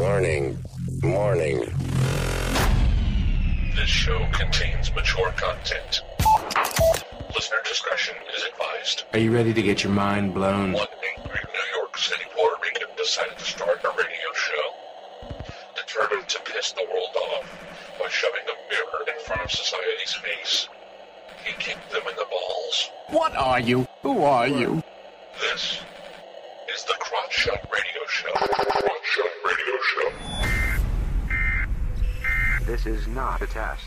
Warning. This show contains mature content. Listener discretion is advised. Are you ready to get your mind blown? One angry New York City Puerto Rican decided to start a radio show, determined to piss the world off by shoving a mirror in front of society's face. He kicked them in the balls. What are you? Who are you? This is the Crotch Shot Radio Show. Crotch Shot Radio Show. This is not a test.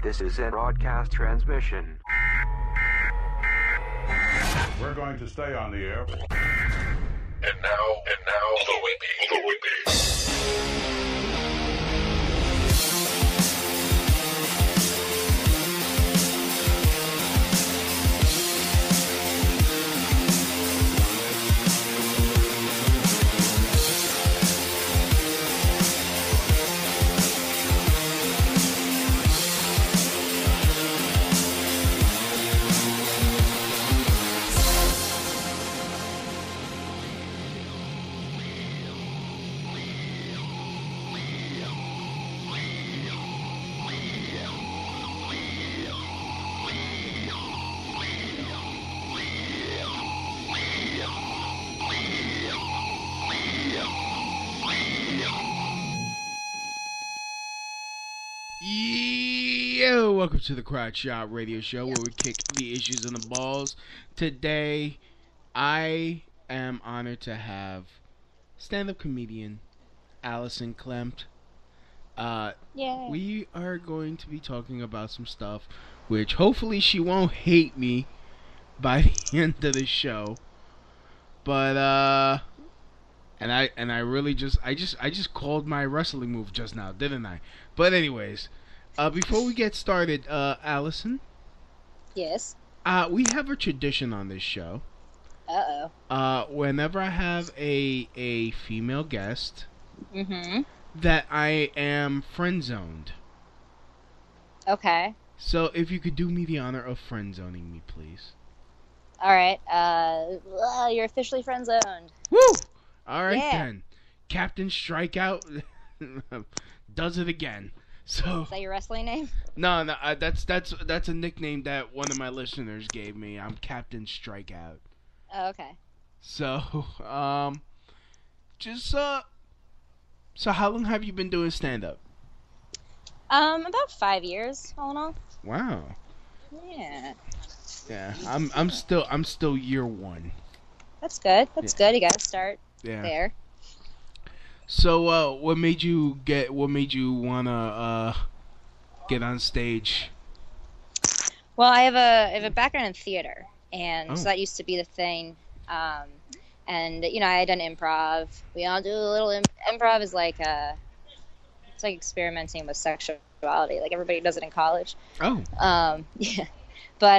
This is a broadcast transmission. We're going to stay on the air. And now, the Whippy. Yo, welcome to the Crotch Shot Radio Show, where we kick the issues in the balls. Today, I am honored to have stand-up comedian Alison Klemp. Yay. We are going to be talking about some stuff, which hopefully she won't hate me by the end of the show. But and I really just called my wrestling move just now, didn't I? But anyways, before we get started, Allison. Yes. We have a tradition on this show. Uh-oh. Whenever I have a female guest, Mm-hmm. that I am friend zoned. Okay. So if you could do me the honor of friend zoning me, please. All right. You're officially friend zoned. Woo! All right, Yeah. then. Captain Strikeout does it again. So Is that your wrestling name? no, that's a nickname that one of my listeners gave me. I'm Captain Strikeout. Oh, okay. So so how long have you been doing stand up? About 5 years, all in all. Wow. Yeah. Yeah, I'm still year one. That's good. That's good. You gotta start Yeah. there. So what made you wanna get on stage? Well, I have a background in theater, and so Oh. that used to be the thing. And you know, I had done improv. We all do a little improv. Is like it's like experimenting with sexuality, like everybody does it in college. Oh. Yeah, but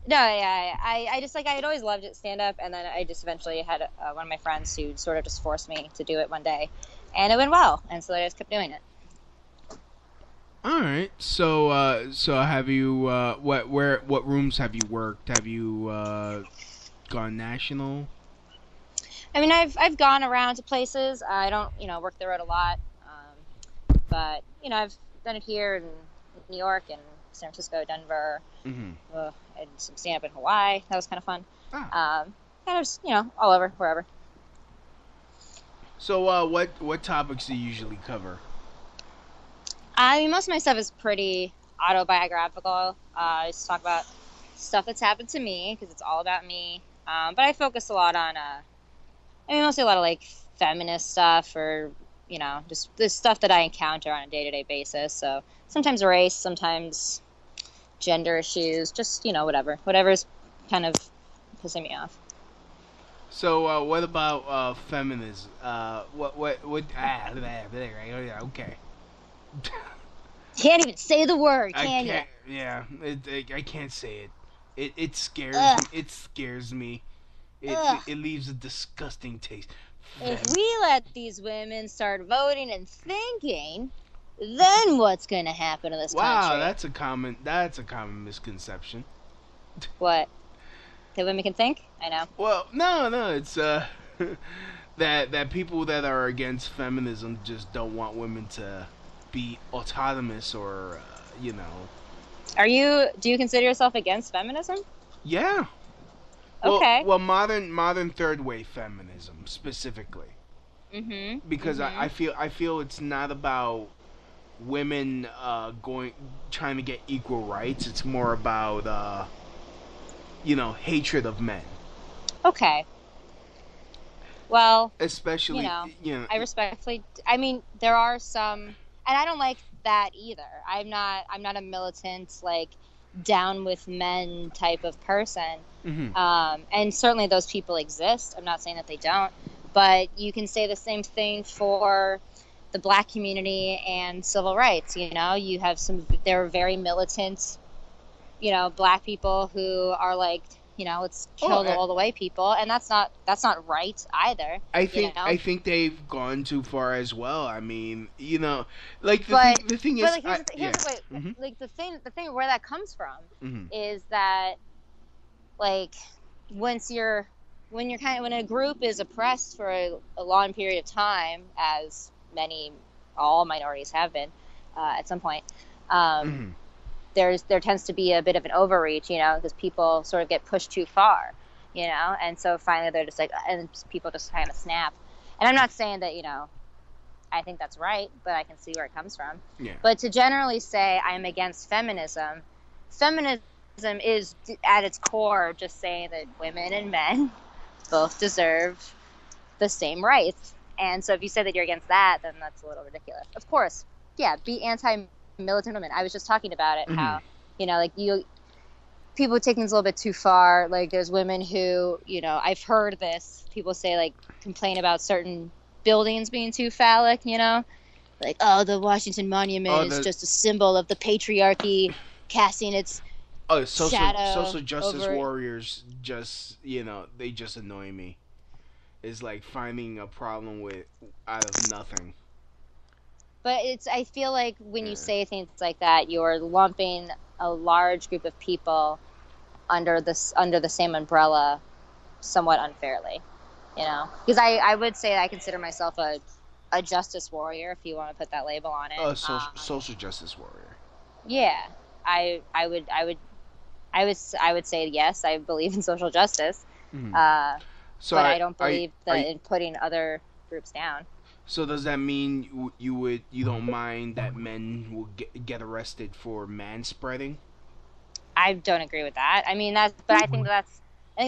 no, yeah, I just like I had always loved it, stand up, and then I just eventually had one of my friends who sort of just forced me to do it one day, and it went well, and so I just kept doing it. All right. So have you what rooms have you worked? Have you gone national? I mean, I've gone around to places. I don't, work the road a lot, but I've done it here in New York and San Francisco, Denver. Mm-hmm. And some stand up in Hawaii. That was kind of fun. Ah. Kind of just, all over, wherever. So what topics do you usually cover? I mean, most of my stuff is pretty autobiographical. I just talk about stuff that's happened to me because it's all about me. But I focus a lot on, mostly a lot of like feminist stuff or, just the stuff that I encounter on a day-to-day basis. So sometimes race, sometimes gender issues, just, whatever's kind of pissing me off. So what about feminism? Okay. Can't even say the word, can you? Yeah, I can't say it. It scares Ugh. me. It scares me. Ugh. It leaves a disgusting taste. If we let these women start voting and thinking, then what's going to happen to this Wow, country? that's a common misconception. What? That women can think? I know. Well, no, it's that people that are against feminism just don't want women to be autonomous or Do you consider yourself against feminism? Yeah. Okay. Well, modern third wave feminism specifically. Because I feel it's not about women trying to get equal rights. It's more about hatred of men. Okay. Well, especially I respectfully. I mean, there are some, and I don't like that either. I'm not a militant like down with men type of person. And certainly those people exist. I'm not saying that they don't, but you can say the same thing for the black community and civil rights. You have there are very militant, black people who are like, let's kill all the white people, and that's not right either. I think they've gone too far as well. I mean, like the thing is, like the thing where that comes from is that, like, when a group is oppressed for a long period of time, as all minorities have been at some point, there tends to be a bit of an overreach, because people sort of get pushed too far, and so finally they're just like, and people just kind of snap. And I'm not saying that, I think that's right, but I can see where it comes from. Yeah. But to generally say I'm against feminism is at its core just saying that women and men both deserve the same rights. And so if you say that you're against that, then that's a little ridiculous. Of course, yeah, be anti-militant women. I was just talking about it, how, people take things a little bit too far. Like, there's women who, I've heard this, people say, like, complain about certain buildings being too phallic, like, oh, the Washington Monument is just a symbol of the patriarchy casting its social justice warriors they just annoy me. It's like finding a problem out of nothing. But I feel like when you say things like that, you're lumping a large group of people under the same umbrella somewhat unfairly, because I would say I consider myself a justice warrior, if you want to put that label on it. Social justice warrior. Yeah, I would say yes, I believe in social justice. But I don't believe in putting other groups down. So does that mean you don't mind that men will get arrested for manspreading? I don't agree with that. I mean, but I think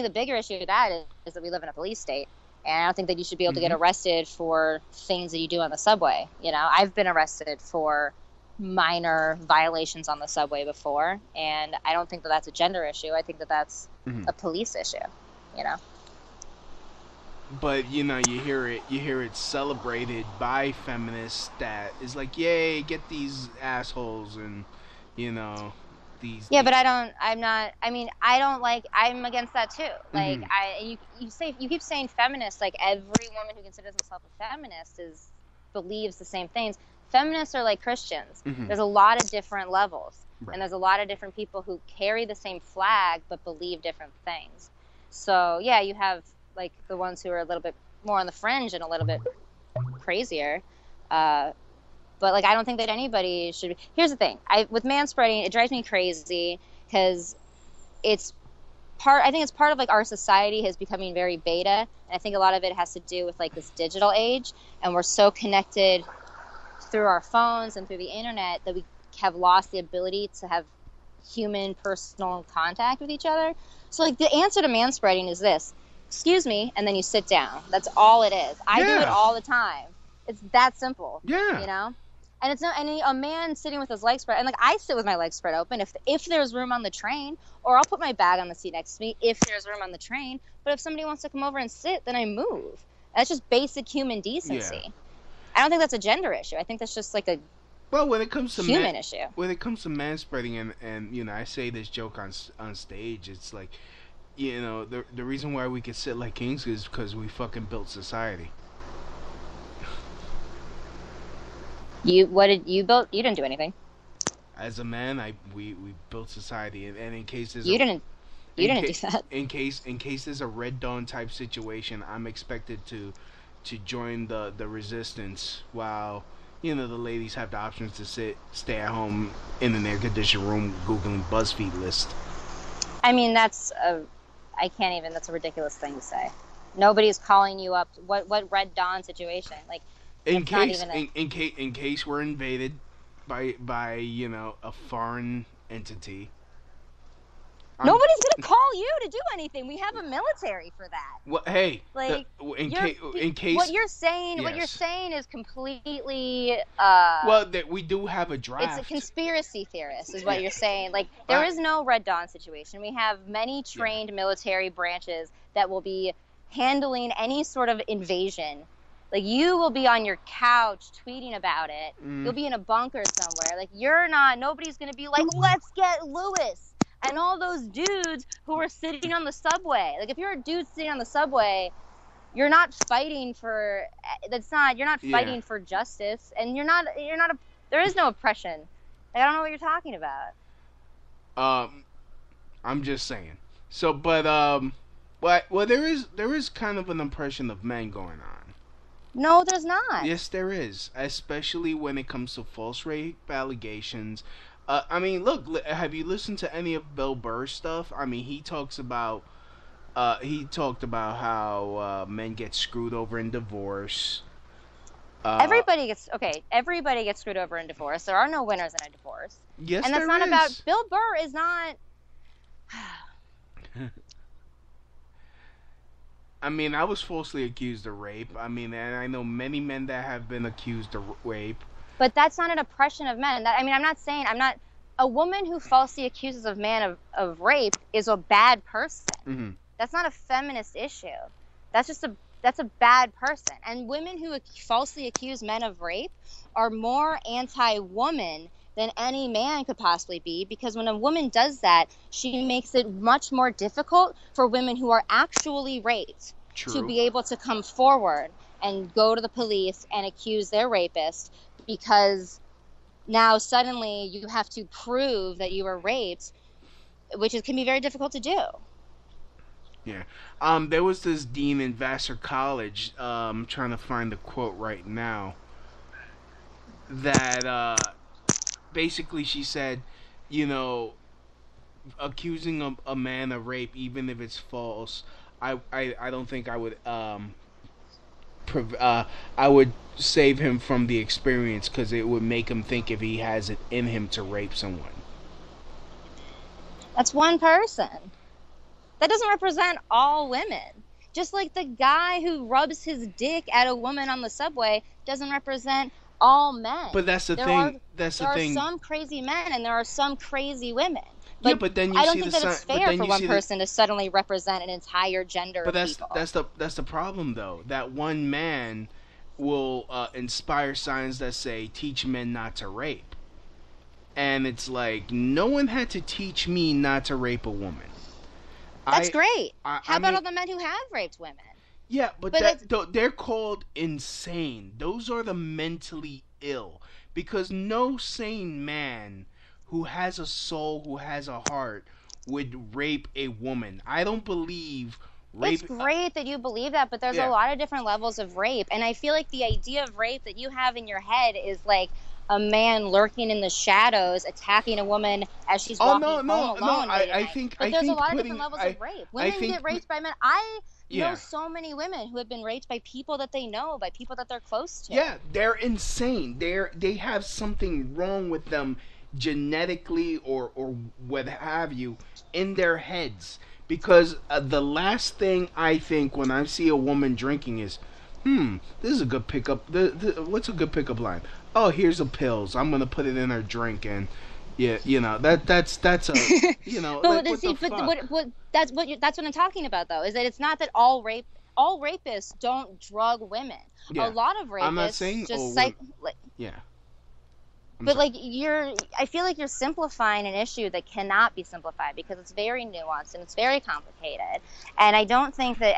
the bigger issue with that is that we live in a police state, and I don't think that you should be able to get arrested for things that you do on the subway. I've been arrested for minor violations on the subway before, and I don't think that that's a gender issue. I think that that's a police issue. But you hear it celebrated by feminists that is like, yay, get these assholes, and these. Yeah, but I'm against that too. Like, you keep saying feminists, like every woman who considers herself a feminist believes the same things. Feminists are like Christians. There's a lot of different levels, and there's a lot of different people who carry the same flag but believe different things. So yeah, you have like the ones who are a little bit more on the fringe and a little bit crazier. But like, I don't think that anybody should. Here's the thing: with manspreading, it drives me crazy because I think it's part of like our society is becoming very beta, and I think a lot of it has to do with like this digital age, and we're so connected through our phones and through the internet that we have lost the ability to have human personal contact with each other. So like, the answer to manspreading is this: excuse me, and then you sit down. That's all it is. I do it all the time. It's that simple. Yeah. And it's not a man sitting with his legs spread, and like, I sit with my legs spread open if there's room on the train, or I'll put my bag on the seat next to me if there's room on the train. But if somebody wants to come over and sit, then I move. That's just basic human decency. Yeah. I don't think that's a gender issue. I think that's just like when it comes to human issue. When it comes to manspreading, and I say this joke on stage, it's like, the reason why we can sit like kings is because we fucking built society. What did you build? You didn't do anything. As a man, we built society, and in case there's you didn't do that. In case there's a Red Dawn type situation, I'm expected to to join the resistance, while the ladies have the options to stay at home in an air conditioned room googling BuzzFeed list. I mean, that's a ridiculous thing to say. Nobody's calling you up. What Red Dawn situation? Like, in case we're invaded by a foreign entity. Nobody's gonna call you to do anything. We have a military for that. Well, hey, like in case what you're saying, is completely. That we do have a draft. It's a conspiracy theorist, is what you're saying. Like, there is no Red Dawn situation. We have many trained military branches that will be handling any sort of invasion. Like, you will be on your couch tweeting about it. You'll be in a bunker somewhere. Like, nobody's gonna be like, let's get Lewis. And all those dudes who are sitting on the subway. Like, if you're a dude sitting on the subway, you're not fighting for fighting for justice, and there is no oppression. Like, I don't know what you're talking about. I'm just saying. So, but there is kind of an impression of men going on. No, there's not. Yes, there is, especially when it comes to false rape allegations. I mean, look, have you listened to any of Bill Burr's stuff? I mean, he talked about how men get screwed over in divorce. Everybody gets screwed over in divorce. There are no winners in a divorce. Yes, and that's not about Bill Burr. Is not. I mean, I was falsely accused of rape. I mean, and I know many men that have been accused of rape. But that's not an oppression of men. A woman who falsely accuses a man of rape is a bad person. Mm-hmm. That's not a feminist issue. That's a bad person. And women who falsely accuse men of rape are more anti-woman than any man could possibly be, because when a woman does that, she makes it much more difficult for women who are actually raped to be able to come forward and go to the police and accuse their rapist, because now suddenly you have to prove that you were raped, which can be very difficult to do. Yeah. There was this dean in Vassar College, I'm trying to find the quote right now, that basically she said, accusing a man of rape, even if it's false, I don't think I would I would save him from the experience, because it would make him think if he has it in him to rape someone. That's one person. That doesn't represent all women. Just like the guy who rubs his dick at a woman on the subway doesn't represent all men. But that's the thing. There are some crazy men and there are some crazy women. But, but then you I don't think that it's fair for one person to suddenly represent an entire gender of people. But that's the problem, though. That one man will inspire signs that say, teach men not to rape. And it's like, no one had to teach me not to rape a woman. That's great. How about all the men who have raped women? Yeah, but they're called insane. Those are the mentally ill. Because no sane man who has a soul, who has a heart, would rape a woman. I don't believe rape... It's great that you believe that, but there's a lot of different levels of rape. And I feel like the idea of rape that you have in your head is like a man lurking in the shadows attacking a woman as she's walking home alone. I think there's a lot of different levels of rape. Women get raped by men. I know so many women who have been raped by people that they know, by people that they're close to. Yeah, they're insane. They have something wrong with them genetically or what have you in their heads. Because the last thing I think when I see a woman drinking is, this is a good pickup. What's a good pickup line? Oh, here's the pills. I'm gonna put it in her drink, and that's a that's what I'm talking about, though, is that it's not that all rapists don't drug women. Yeah. A lot of rapists I'm not saying just I feel like you're simplifying an issue that cannot be simplified, because it's very nuanced and it's very complicated. And I don't think that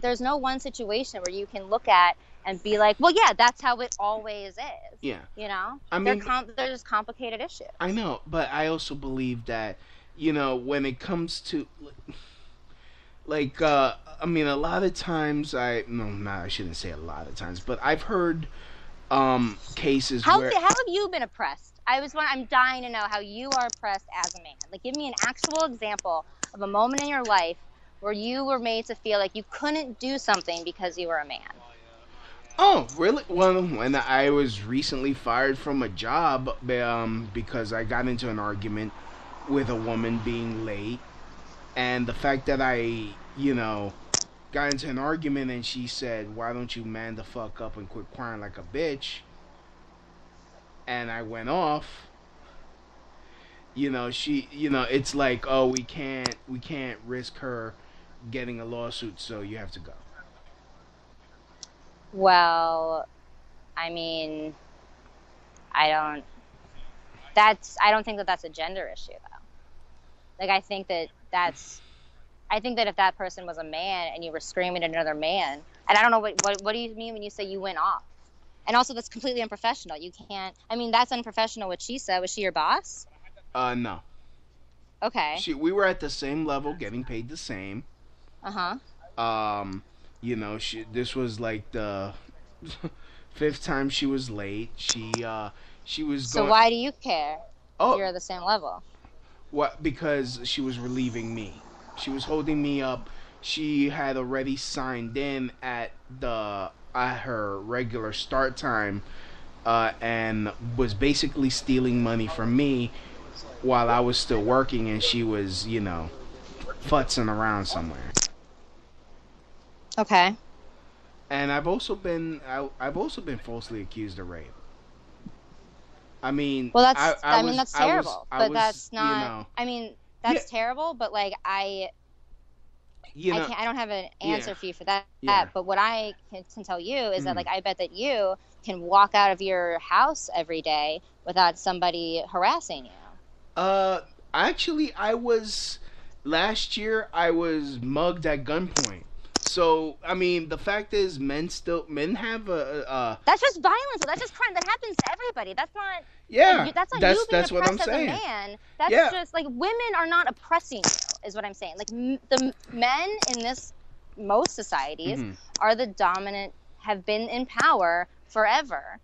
there's no one situation where you can look at and be like, well, yeah, that's how it always is. Yeah. You know? I mean, they're just complicated issues. I know, but I also believe that, when it comes to... like I mean, a lot of times I shouldn't say a lot of times, but I've heard cases where how have you been oppressed? I'm dying to know how you are oppressed as a man. Like, give me an actual example of a moment in your life where you were made to feel like you couldn't do something because you were a man. Oh, really? Well, when I was recently fired from a job because I got into an argument with a woman being late, and the fact that I, got into an argument and she said, "Why don't you man the fuck up and quit crying like a bitch?" And I went off. It's like, "Oh, we can't risk her getting a lawsuit, so you have to go." Well, I mean, I don't think that that's a gender issue, though. Like, I think that if that person was a man and you were screaming at another man, and I don't know what do you mean when you say you went off? And also, that's completely unprofessional. You can't. I mean, that's unprofessional. What she said. Was she your boss? No. Okay. We were at the same level, getting paid the same. This was like the fifth time she was late. She was. So why do you care? Oh, if you're at the same level. What? Because she was relieving me. She was holding me up. She had already signed in at her regular start time, and was basically stealing money from me while I was still working, and she was, futzing around somewhere. Okay. And I've also been falsely accused of rape. I mean, well, that's terrible, but that's not. I mean, that's terrible, but like I don't have an answer for you for that. Yeah. But what I can tell you is that, like, I bet that you can walk out of your house every day without somebody harassing you. Actually, last year I was mugged at gunpoint. So, I mean, the fact is, men have a That's just violence. That's just crime. That happens to everybody. That's not. Yeah. Like, that's not you being oppressed what I'm as saying. A man. That's just like, women are not oppressing you, is what I'm saying. Like, the men in most societies are the dominant, have been in power forever.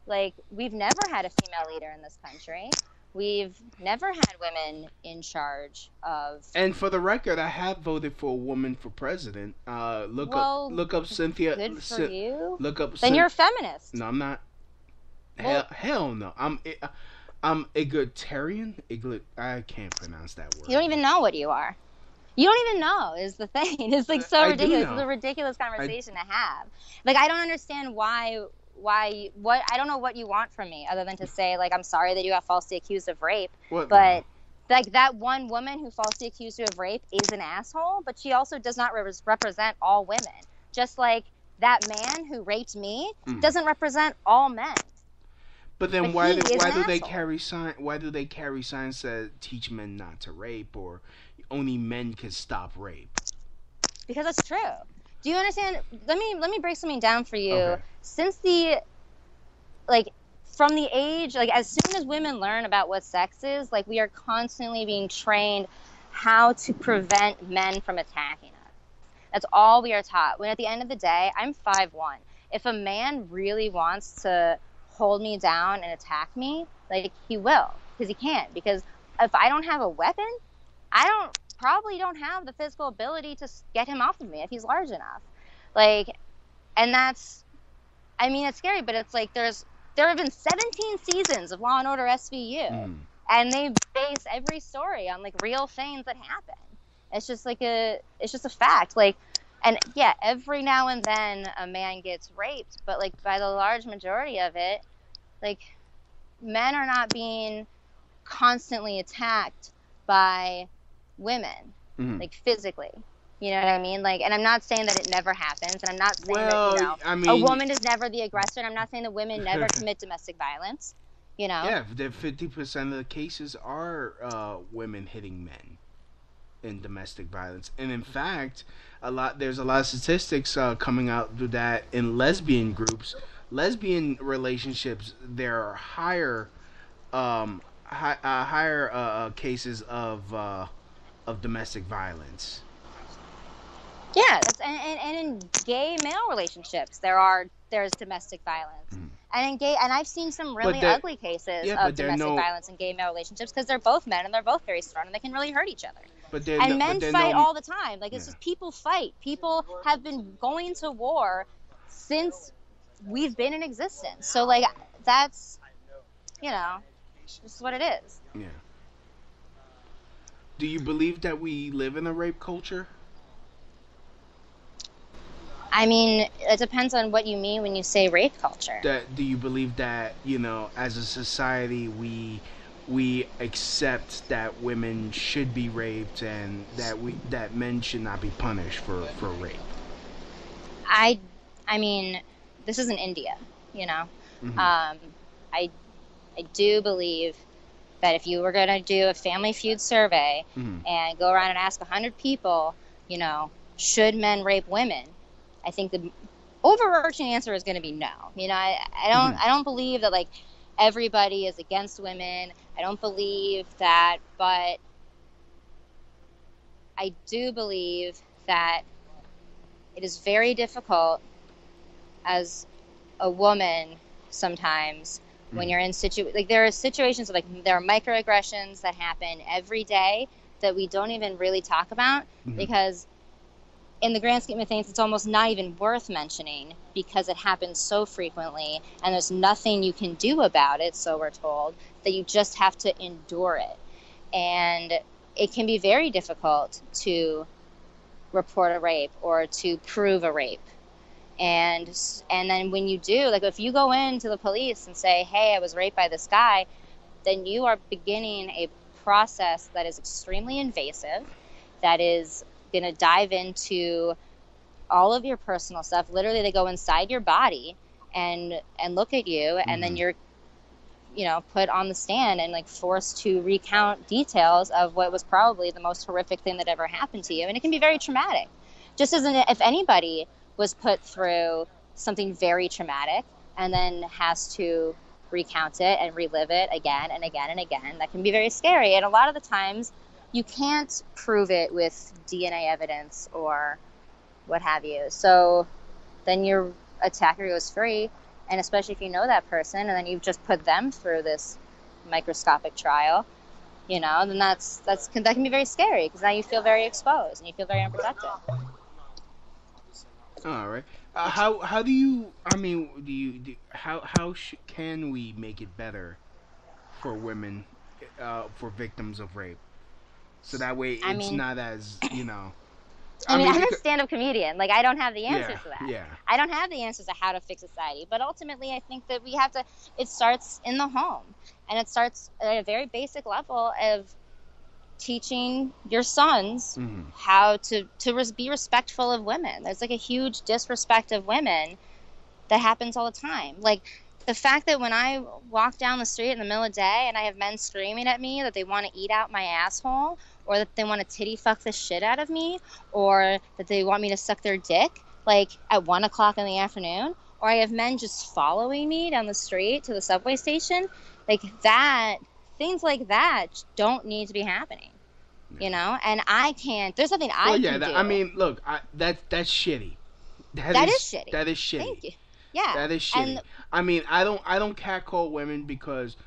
Like, we've never had a female leader in this country. We've never had women in charge of. And for the record, I have voted for a woman for president. Look up Cynthia. Good for you. Look up. Then you're a feminist. No, I'm not. Hell no. I'm egalitarian. I can't pronounce that word. You don't even know what you are. You don't even know is the thing. It's like so ridiculous. It's a ridiculous conversation to have. Like, I don't understand what I don't know what you want from me other than to say, like, I'm sorry that you got falsely accused of rape. Like, that one woman who falsely accused you of rape is an asshole, but she also does not represent all women. Just like that man who raped me doesn't represent all men. But then why do they carry signs that teach men not to rape, or only men can stop rape? Because that's true. Do you understand? Let me break something down for you. Okay. Since from the age, like, as soon as women learn about what sex is, like, we are constantly being trained how to prevent men from attacking us. That's all we are taught. When at the end of the day, I'm 5'1". If a man really wants to hold me down and attack me, like, he will, because he can. Because if I don't have a weapon, I probably don't have the physical ability to get him off of me if he's large enough. Like, and that's, I mean, it's scary, but it's like there have been 17 seasons of Law & Order SVU, and they base every story on, like, real things that happen. It's just a fact. Like, and yeah, every now and then a man gets raped, but, like, by the large majority of it, like, men are not being constantly attacked by women, like, physically. You know what I mean? Like, and I'm not saying that it never happens, and I'm not saying that, a woman is never the aggressor, and I'm not saying that women never commit domestic violence, Yeah, 50% of the cases are women hitting men in domestic violence. And in fact, there's a lot of statistics coming out that in lesbian groups, lesbian relationships, there are higher cases of domestic violence. Yeah, and in gay male relationships, there's domestic violence, and I've seen some really ugly cases of domestic violence in gay male relationships because they're both men and they're both very strong and they can really hurt each other. Men fight all the time. Like, it's just people fight. People have been going to war since we've been in existence. So, like, that's, just what it is. Yeah. Do you believe that we live in a rape culture? I mean, it depends on what you mean when you say rape culture. Do you believe that, as a society, we accept that women should be raped and that men should not be punished for rape? I mean, this isn't India, I do believe that if you were going to do a Family Feud survey and go around and ask 100 people, should men rape women? I think the overarching answer is going to be no. I don't believe that, like, everybody is against women. I don't believe that, but I do believe that it is very difficult as a woman sometimes when you're in there are situations like there are microaggressions that happen every day that we don't even really talk about because in the grand scheme of things, it's almost not even worth mentioning because it happens so frequently and there's nothing you can do about it, so we're told, that you just have to endure it. And it can be very difficult to report a rape or to prove a rape. And then when you do, like if you go into the police and say, hey, I was raped by this guy, then you are beginning a process that is extremely invasive, that is going to dive into all of your personal stuff. Literally, they go inside your body and look at you, and then you're, put on the stand and like forced to recount details of what was probably the most horrific thing that ever happened to you. And it can be very traumatic. Just as if anybody was put through something very traumatic and then has to recount it and relive it again and again and again, that can be very scary. And a lot of the times you can't prove it with DNA evidence or what have you. So then your attacker goes free, and especially if you know that person and then you've just put them through this microscopic trial, then that can be very scary because now you feel very exposed and you feel very unprotected. All right. How do you? I mean, can we make it better for women, for victims of rape? So that way it's not as, I'm a stand-up comedian. Like, I don't have the answers to that. Yeah. I don't have the answers to how to fix society. But ultimately, I think that it starts in the home. And it starts at a very basic level of teaching your sons how to be respectful of women. There's, like, a huge disrespect of women that happens all the time. Like, the fact that when I walk down the street in the middle of the day and I have men screaming at me that they want to eat out my asshole, or that they want to titty fuck the shit out of me, or that they want me to suck their dick, like at 1 o'clock in the afternoon, or I have men just following me down the street to the subway station, like that, things like that don't need to be happening, and I can't, there's nothing I can do. I mean, look, that's shitty. That is shitty. That is shitty. Thank you. Yeah. That is shitty. And, I mean, I don't catcall women because,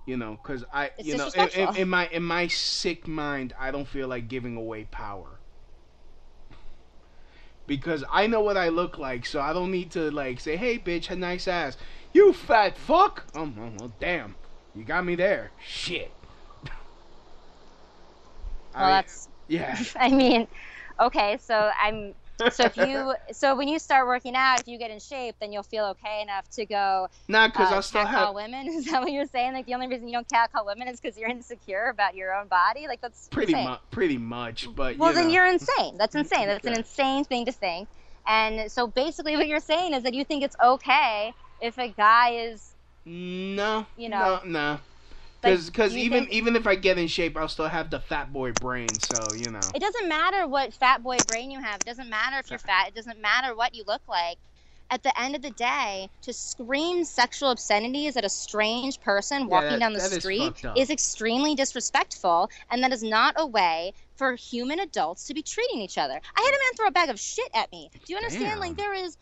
because I, in my sick mind, I don't feel like giving away power. Because I know what I look like, so I don't need to like say, "Hey, bitch, a nice ass." You fat fuck. Oh, damn, you got me there. Shit. That's. Yeah. I mean, okay, so So when you start working out, if you get in shape, then you'll feel okay enough to go. Nah, because I still have women. Is that what you're saying? Like the only reason you don't catcall women is because you're insecure about your own body. Like that's pretty much. But then you're insane. That's insane. That's an insane thing to think. And so basically, what you're saying is that you think it's okay if a guy is. No. No. Because even if I get in shape, I'll still have the fat boy brain, so, It doesn't matter what fat boy brain you have. It doesn't matter if you're fat. It doesn't matter what you look like. at the end of the day, to scream sexual obscenities at a strange person walking down the street is extremely disrespectful, and that is not a way for human adults to be treating each other. I had a man throw a bag of shit at me. Do you understand? Damn. Like, there is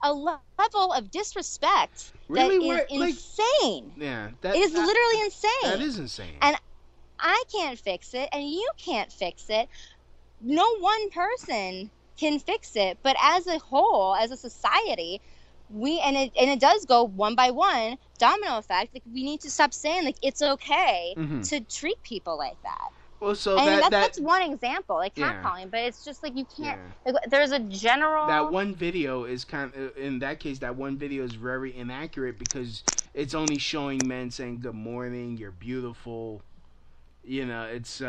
a level of disrespect Really? that is insane. Yeah. It is literally insane. That is insane. And I can't fix it, and you can't fix it. No one person can fix it, but as a whole, as a society, it does go one by one, domino effect. Like, we need to stop saying like it's okay to treat people like that. Well, so that's one example, like catcalling, but it's just like you can't. Like, there's a general. That one video is in that case. That one video is very inaccurate because it's only showing men saying "Good morning, you're beautiful." You know, it's.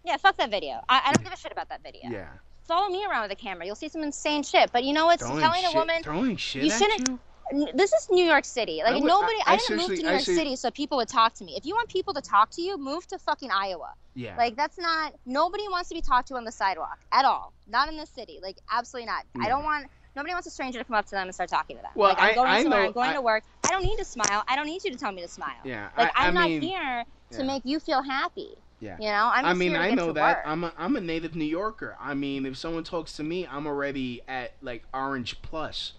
Yeah, fuck that video. I don't give a shit about that video. Yeah. Follow me around with a camera. You'll see some insane shit. But you know what's telling a woman throwing shit you at shouldn't. you? This is New York City. Like, I didn't move to New York seriously- City so people would talk to me. If you want people to talk to you, move to fucking Iowa. Yeah. Like, that's not. Nobody wants to be talked to on the sidewalk at all. Not in this city. Like, absolutely not. Yeah. Nobody wants a stranger to come up to them and start talking to them. Well, like, I'm going somewhere. know- I'm going to work. I don't need to smile. I don't need you to tell me to smile. Yeah. Like, I'm not mean, here to yeah. make you feel happy. Yeah. You know, I'm just here to I get know to that. work. I'm a native New Yorker. I mean, if someone talks to me, I'm already at like Orange Plus.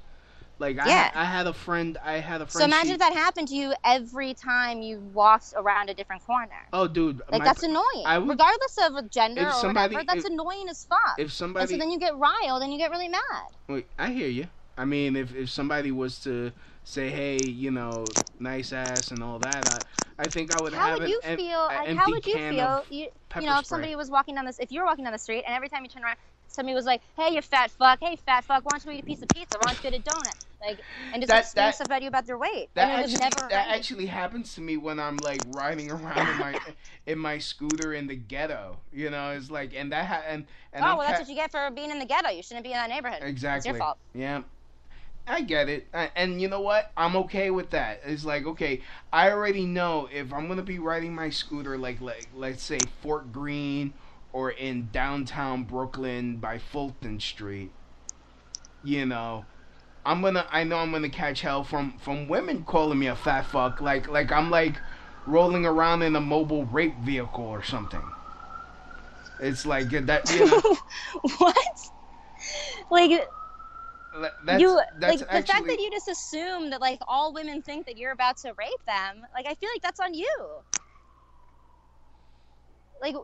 Like, Yeah. I had a friend. So imagine if that happened to you every time you walked around a different corner. Oh, dude. Like, that's annoying. Regardless of gender or whatever, that's annoying as fuck. If somebody, and so then you get riled and you get really mad. Wait, I hear you. I mean, if somebody was to say, hey, you know, nice ass and all that, I think I would How have would you an feel? empty Like, how would you can feel? of You pepper know, if spray. somebody was walking down this, if you were walking down the street and every time you turn around, somebody was like, "Hey, you fat fuck! Hey, fat fuck! Why don't you eat a piece of pizza? Why don't you get a donut?" Like, and just explain stuff about you about their weight. That actually happens to me when I'm like riding around in my scooter in the ghetto. You know, it's like, and that and oh, well, that's what you get for being in the ghetto. You shouldn't be in that neighborhood. Exactly. It's your fault. Yeah. I get it. And you know what? I'm okay with that. It's like, okay, I already know if I'm going to be riding my scooter like let's say Fort Greene or in downtown Brooklyn by Fulton Street, you know, I know I'm going to catch hell from women calling me a fat fuck like I'm like rolling around in a mobile rape vehicle or something. It's like that, you know. What? Like that's the actually, fact that you just assume that like all women think that you're about to rape them, like I feel like that's on you. Like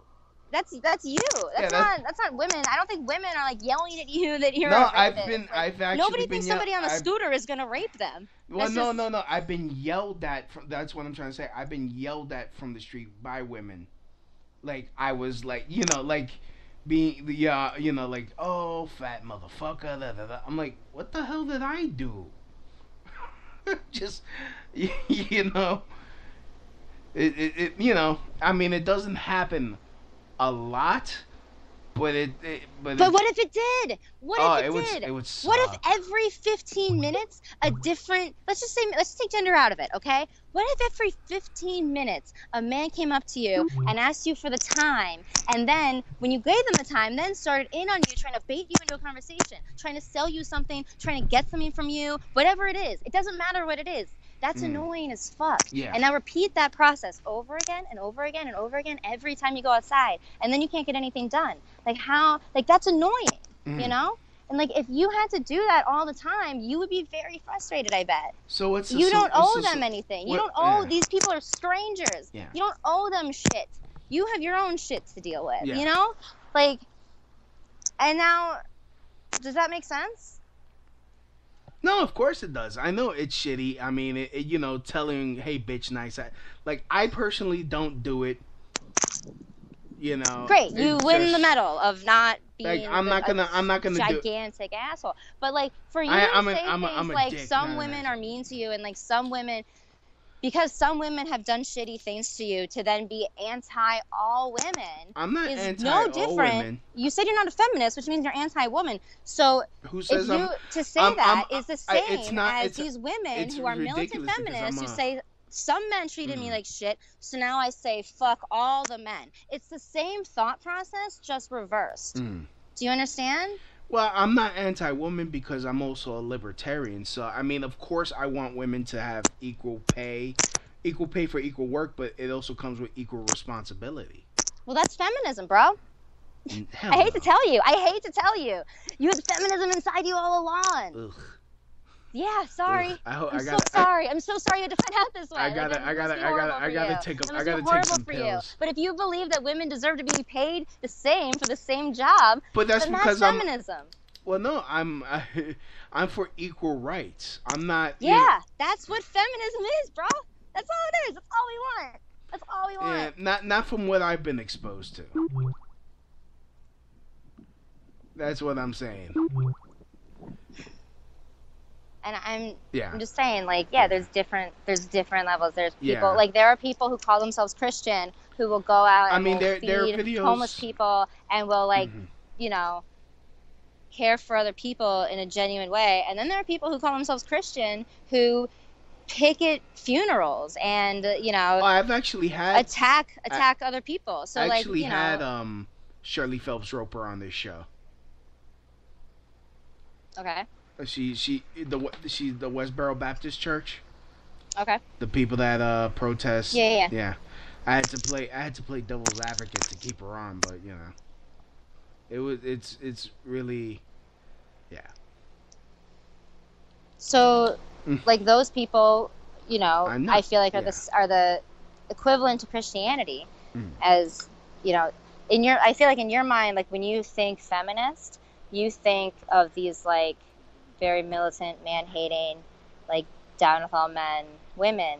that's you. That's not women. I don't think women are like yelling at you that you're a rapist. I've actually nobody been thinks somebody on a scooter is gonna rape them. Well, no. I've been yelled at. That's what I'm trying to say. I've been yelled at from the street by women. Like I was like, you know, like. Being you know, like, oh, fat motherfucker, da, da, da. I'm like, what the hell did I do? Just, you know, it you know, I mean, it doesn't happen a lot, but what if it did? What if it did? It would suck. What if every 15 minutes a different? Let's take gender out of it, okay? What if every 15 minutes a man came up to you and asked you for the time, and then when you gave them the time, then started in on you, trying to bait you into a conversation, trying to sell you something, trying to get something from you, whatever it is. It doesn't matter what it is. That's annoying as fuck. Yeah. And now repeat that process over again and over again and over again every time you go outside, and then you can't get anything done. Like how? Like that's annoying, you know? And like if you had to do that all the time, you would be very frustrated, I bet. So what's you don't owe them anything. You don't owe these people are strangers. Yeah. You don't owe them shit. You have your own shit to deal with, Yeah. you know? Like, and now, does that make sense? No, of course it does. I know it's shitty. I mean, you know, telling, hey, bitch, nice. Like, I personally don't do it. You know. Great, you win the medal of not being like, I'm not gonna gigantic asshole. But like for you I'm to say a things like dick, some women are mean to you, and like some women, because some women have done shitty things to you, to then be anti all women. I'm not is anti no all different. women. You said you're not a feminist, which means you're anti woman. So who says if you to say that is the same as these women who are militant feminists who say some men treated me like shit, so now I say fuck all the men. It's the same thought process, just reversed. Do you understand? Well, I'm not anti-woman because I'm also a libertarian. So, I mean, of course, I want women to have equal pay for equal work, but it also comes with equal responsibility. Well, that's feminism, bro. Hell I hate no. to tell you. You had feminism inside you all along. Ugh. Yeah, sorry. Ugh. I'm so sorry you had to find out this way. I gotta take some pills. But if you believe that women deserve to be paid the same for the same job, But that's then because that's feminism. Well, no, I'm for equal rights. I'm not. Yeah, that's what feminism is, bro. That's all it is. That's all we want. That's all we want. Yeah, not from what I've been exposed to. That's what I'm saying. And I'm Yeah. just saying, like, yeah, there's different levels. There's people Yeah. like there are people who call themselves Christian who will go out and will there are feed videos. homeless people and will like, Mhm. you know, care for other people in a genuine way. And then there are people who call themselves Christian who picket funerals and Oh, I've actually had attack other people. So I like, actually had Shirley Phelps Roper on this show. Okay. She's the Westboro Baptist Church. Okay. The people that protest. Yeah. I had to play devil's advocate to keep her on, but it's really, yeah. So, like those people, I feel like are the equivalent to Christianity, as I feel like in your mind, like when you think feminist, you think of these like very militant, man-hating, like down with all men, women,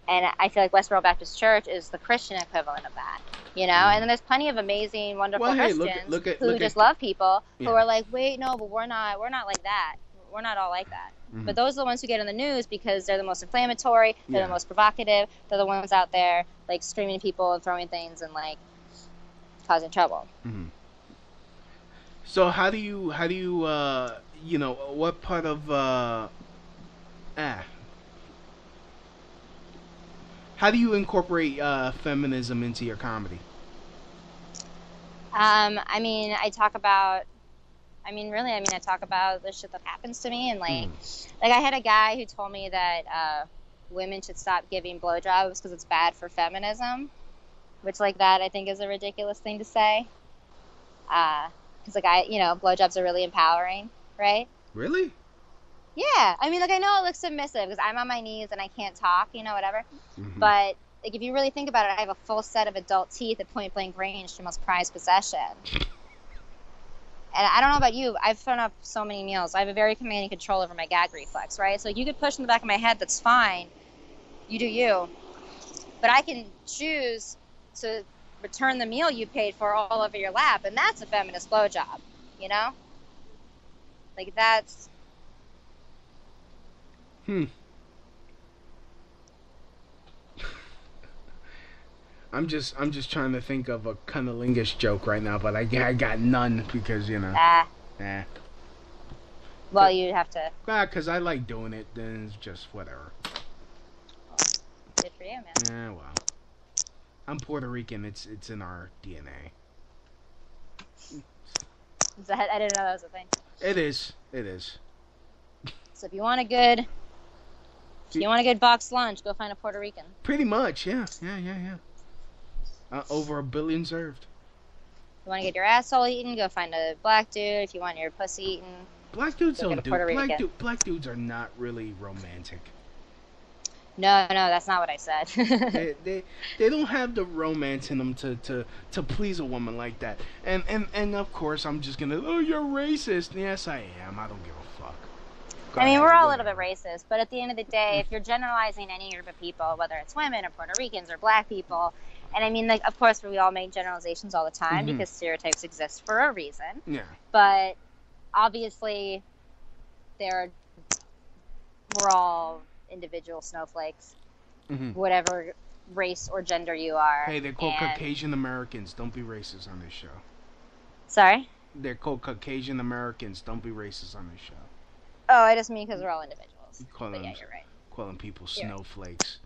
and I feel like Westboro Baptist Church is the Christian equivalent of that, And then there's plenty of amazing, wonderful Christians who just love people who are like, wait, no, but we're not like that. We're not all like that. Mm-hmm. But those are the ones who get in the news because they're the most inflammatory, they're the most provocative, they're the ones out there like screaming at people and throwing things and like causing trouble. Mm-hmm. So how do you what part of how do you incorporate feminism into your comedy? I talk about the shit that happens to me and like I had a guy who told me that women should stop giving blowjobs because it's bad for feminism, which like that I think is a ridiculous thing to say. Because blowjobs are really empowering, right? Really? Yeah, I know it looks submissive because I'm on my knees and I can't talk, whatever. Mm-hmm. But like if you really think about it, I have a full set of adult teeth at point blank range to most prized possession. And I don't know about you, I've thrown up so many meals. I have a very commanding control over my gag reflex, right? So you could push in the back of my head, that's fine. You do you. But I can choose to return the meal you paid for all over your lap, and that's a feminist blowjob, Like that's... I'm just trying to think of a cunnilingus joke right now, but I got none because Well, you'd have to. Because I like doing it. Then it's just whatever. Good for you, man. Yeah, well, I'm Puerto Rican. It's in our DNA. I didn't know that was a thing. It is. So if you want a good boxed lunch, go find a Puerto Rican. Pretty much, yeah. Over 1 billion served. You want to get your asshole eaten, go find a black dude. If you want your pussy eaten, black dudes go get a Puerto Rican. Black dudes are not really romantic. No, that's not what I said. they don't have the romance in them to please a woman like that. And of course I'm just gonna, oh, you're racist. Yes, I am. I don't give a fuck. We're all a little bit racist, but at the end of the day, if you're generalizing any group of people, whether it's women or Puerto Ricans or black people, and of course we all make generalizations all the time because stereotypes exist for a reason. Yeah. But obviously, we're all individual snowflakes, whatever race or gender you are. Hey, they're called Caucasian Americans. Don't be racist on this show. Sorry? They're called Caucasian Americans. Don't be racist on this show. Oh, I just mean because we're all individuals. But yeah, you're right. Calling people snowflakes.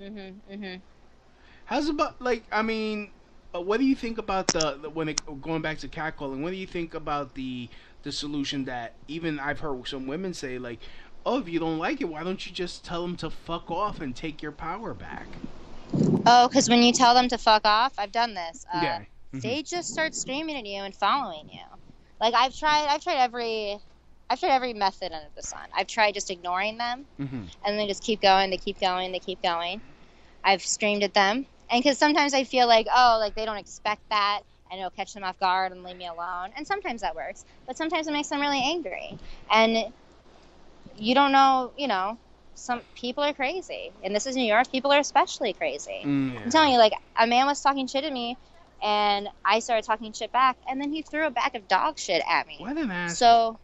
Mm-hmm. How's about, what do you think about going back to catcalling? What do you think about the solution that even I've heard some women say, like, oh, if you don't like it, why don't you just tell them to fuck off and take your power back? Oh, because when you tell them to fuck off, I've done this. Yeah. They just start screaming at you and following you. Like I've tried every method under the sun. I've tried just ignoring them, and they just keep going. They keep going. They keep going. I've screamed at them, and because sometimes I feel like, oh, like they don't expect that, and it'll catch them off guard and leave me alone. And sometimes that works, but sometimes it makes them really angry. And you don't know, some people are crazy, and this is New York. People are especially crazy. Yeah. I'm telling you, like a man was talking shit at me, and I started talking shit back, and then he threw a bag of dog shit at me. What an asshole. So,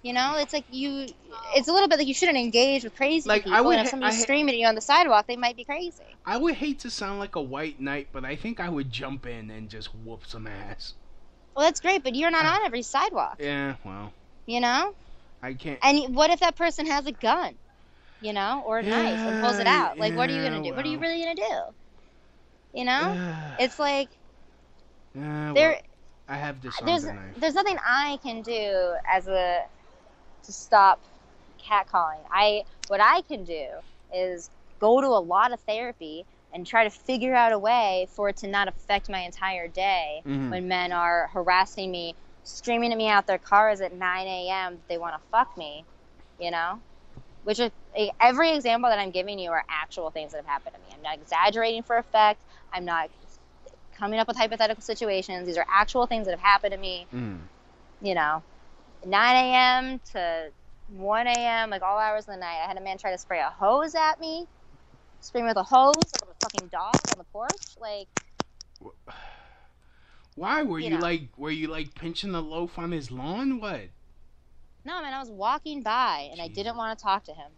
it's like it's a little bit like you shouldn't engage with crazy people. And if somebody's screaming at you on the sidewalk, they might be crazy. I would hate to sound like a white knight, but I think I would jump in and just whoop some ass. Well, that's great, but you're not on every sidewalk. Yeah, well. I can't. And what if that person has a gun, or a knife and pulls it out? Like, what are you going to do? Well. What are you really going to do? It's like, I have this on the knife. There's nothing I can do to stop catcalling. What I can do is go to a lot of therapy and try to figure out a way for it to not affect my entire day when men are harassing me, screaming at me out their cars at 9 a.m. they want to fuck me, Which is, every example that I'm giving you are actual things that have happened to me. I'm not exaggerating for effect. I'm not coming up with hypothetical situations. These are actual things that have happened to me. 9 a.m. to 1 a.m., like all hours of the night. I had a man try to spray a hose at me, scream with a hose like a fucking dog on the porch. Like, why were you like pinching the loaf on his lawn? What? No, man, I was walking by and I didn't want to talk to him.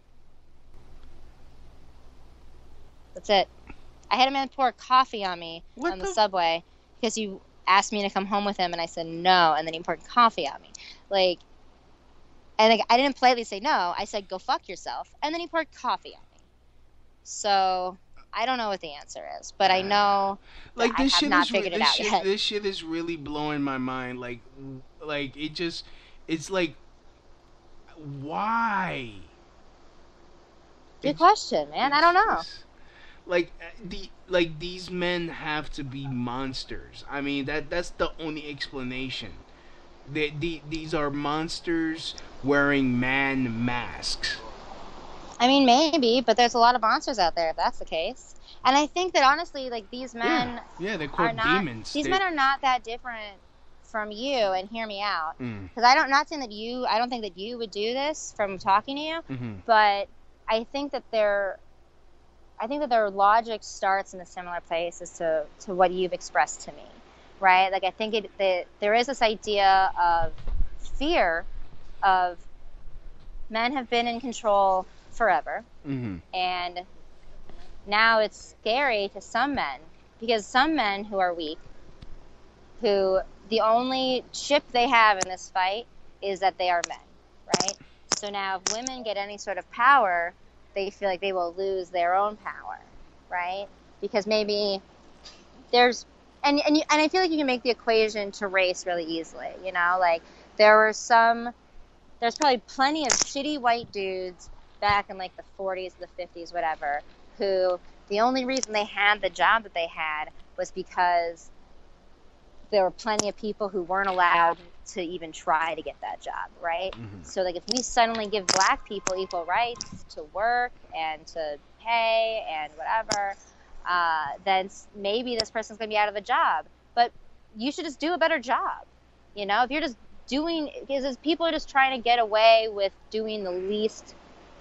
That's it. I had a man pour coffee on me on the subway because he asked me to come home with him, and I said no, and then he poured coffee on me. I didn't politely say no. I said, go fuck yourself, and then he poured coffee on me. So I don't know what the answer is, but I know I have not figured it out yet. This shit is really blowing my mind. Like it's like, why? Good question, man. I don't know. These men have to be monsters. I mean, that's the only explanation. These are monsters wearing man masks. I mean, maybe, but there's a lot of monsters out there if that's the case. And I think that honestly, like, these men they're called demons. These men are not that different from you, and hear me out. Because I don't think that you would do this from talking to you, but I think that their logic starts in a similar place as to what you've expressed to me, right? Like, I think that there is this idea of fear of men have been in control forever, and now it's scary to some men, because some men who are weak, who the only chip they have in this fight is that they are men, right? So now if women get any sort of power, they feel like they will lose their own power, right? Because maybe there's and I feel like you can make the equation to race really easily, like there's probably plenty of shitty white dudes back in like the 40s, the 50s, whatever, who the only reason they had the job that they had was because there were plenty of people who weren't allowed to even try to get that job, right? So like if we suddenly give black people equal rights to work and to pay and whatever, then maybe this person's going to be out of the job. But you should just do a better job. If you're just because people are just trying to get away with doing the least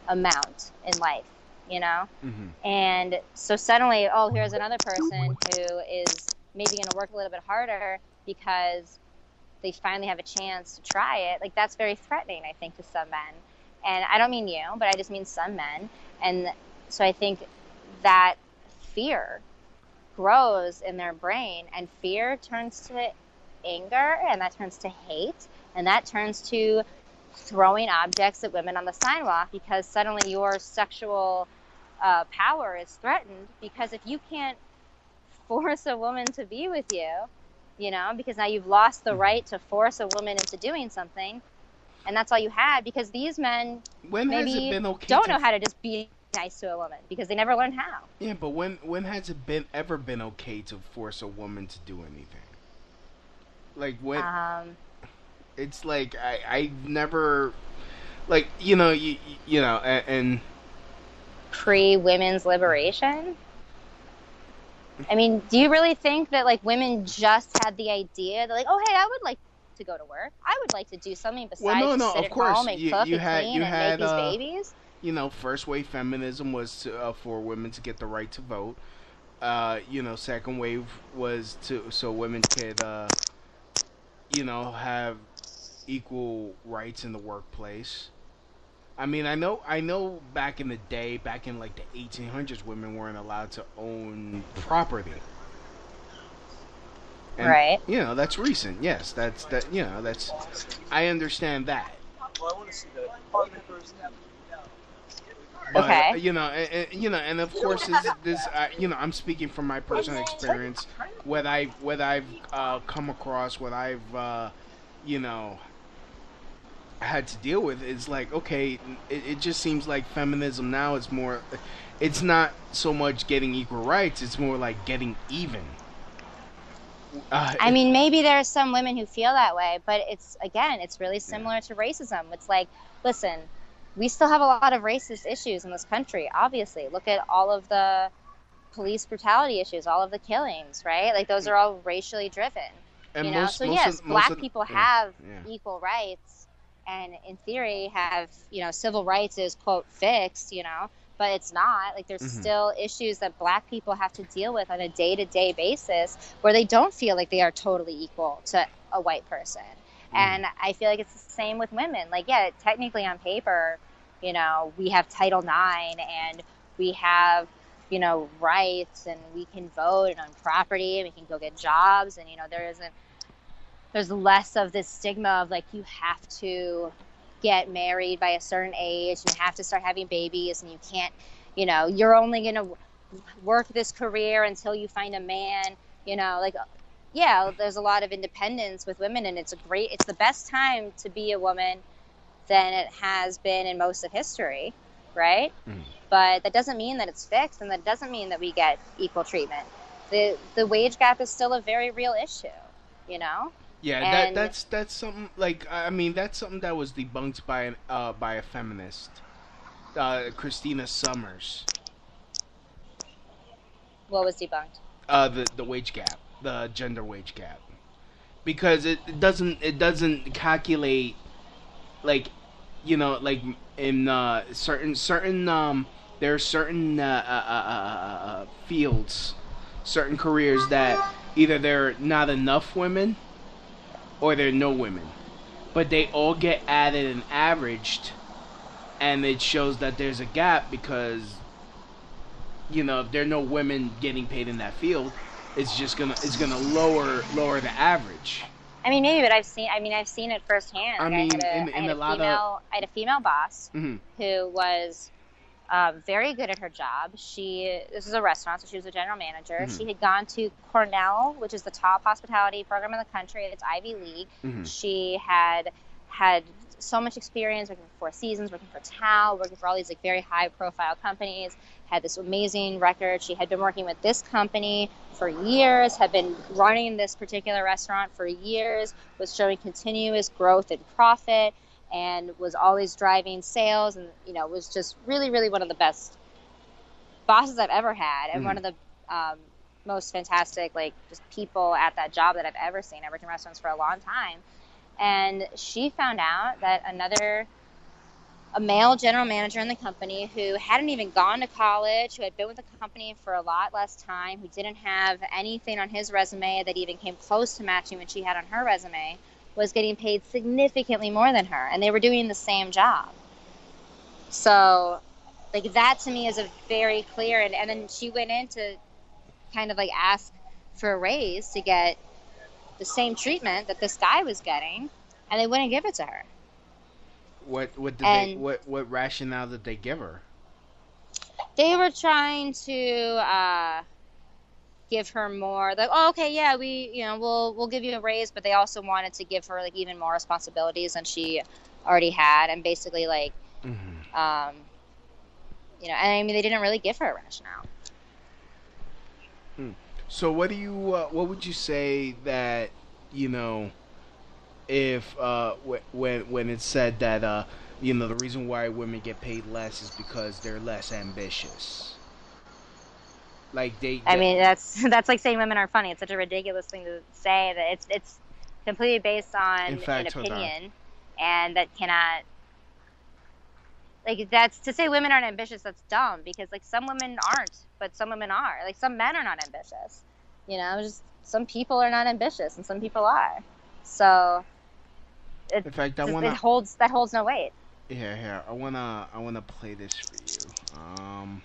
amount in life, And so suddenly, here's another person who is maybe going to work a little bit harder because they finally have a chance to try it. Like, that's very threatening, I think, to some men. And I don't mean you, but I just mean some men. And so I think that fear grows in their brain, and fear turns to anger, and that turns to hate, and that turns to throwing objects at women on the sidewalk, because suddenly your sexual power is threatened, because if you can't force a woman to be with you, you know, because now you've lost the right to force a woman into doing something, and that's all you had, because these men maybe don't know how to just be nice to a woman because they never learned how. Yeah, but when has it ever been okay to force a woman to do anything? Like when it's like I never, like, you know, you know, and pre-women's liberation. I mean, do you really think that, like, women just had the idea that, like, oh, hey, I would like to go to work. I would like to do something besides just sit at home and cook and clean and make these babies? You know, first wave feminism was to, for women to get the right to vote. You know, second wave was so women could, you know, have equal rights in the workplace. I mean, I know back in the day, back in like the 1800s, women weren't allowed to own property. And, right. You know, that's recent. Yes, you know, that's, I understand that. Well, I want to see that. But, okay. You know, and of course, this you know, I'm speaking from my personal experience. What I've come across, what I've, you know, had to deal with is like, okay, it just seems like feminism now is more, it's not so much getting equal rights, it's more like getting even. I mean, maybe there are some women who feel that way, but it's really similar to racism. It's like, listen, we still have a lot of racist issues in this country, obviously. Look at all of the police brutality issues, all of the killings, right? Like, those are all racially driven. And you know? So yes, black people have equal rights, and in theory have, you know, civil rights is, quote, fixed, you know, but it's not. Like, there's still issues that black people have to deal with on a day-to-day basis where they don't feel like they are totally equal to a white person. And I feel like it's the same with women. Like, yeah, technically on paper, you know, we have Title IX and we have, you know, rights, and we can vote and own property and we can go get jobs, and, you know, there's less of this stigma of, like, you have to get married by a certain age, you have to start having babies, and you can't, you know, you're only going to work this career until you find a man, you know, like, yeah, there's a lot of independence with women, and it's the best time to be a woman than it has been in most of history, right? But that doesn't mean that it's fixed, and that doesn't mean that we get equal treatment. The wage gap is still a very real issue, you know? Yeah, that's something, like, I mean, that's something that was debunked by a feminist, Christina Summers. What was debunked? The wage gap, the gender wage gap, because it doesn't calculate, like, you know, like in certain there are certain fields, certain careers that either there are not enough women or there are no women, but they all get added and averaged, and it shows that there's a gap because, you know, if there are no women getting paid in that field, it's gonna lower the average. I mean, maybe, but I've seen it firsthand. I mean, I had a female boss who was very good at her job. This was a restaurant, so she was a general manager. She had gone to Cornell, which is the top hospitality program in the country. It's Ivy League. She had so much experience working for Four Seasons, working for Tao, working for all these, like, very high-profile companies, had this amazing record. She had been working with this company for years, had been running this particular restaurant for years, was showing continuous growth and profit, and was always driving sales, and, you know, was just really, really one of the best bosses I've ever had, and one of the most fantastic, like, just people at that job that I've ever seen. I worked in restaurants for a long time. And she found out that a male general manager in the company who hadn't even gone to college, who had been with the company for a lot less time, who didn't have anything on his resume that even came close to matching what she had on her resume, was getting paid significantly more than her, and they were doing the same job. So, like, that to me is a very clear, and then she went in to kind of, like, ask for a raise to get the same treatment that this guy was getting, and they wouldn't give it to her. What rationale did they give her? They were trying to give her more, like, oh, okay, yeah, we'll give you a raise, but they also wanted to give her like even more responsibilities than she already had, and basically like, and I mean, they didn't really give her a rationale. So what would you say that, if when it's said that the reason why women get paid less is because they're less ambitious? Like I mean, that's like saying women are funny. It's such a ridiculous thing to say, that it's completely based on an opinion, and that cannot, like, that's to say women aren't ambitious. That's dumb, because like some women aren't, but some women are. Like some men are not ambitious. Just some people are not ambitious and some people are. So in fact, that holds no weight. Yeah, I wanna play this for you.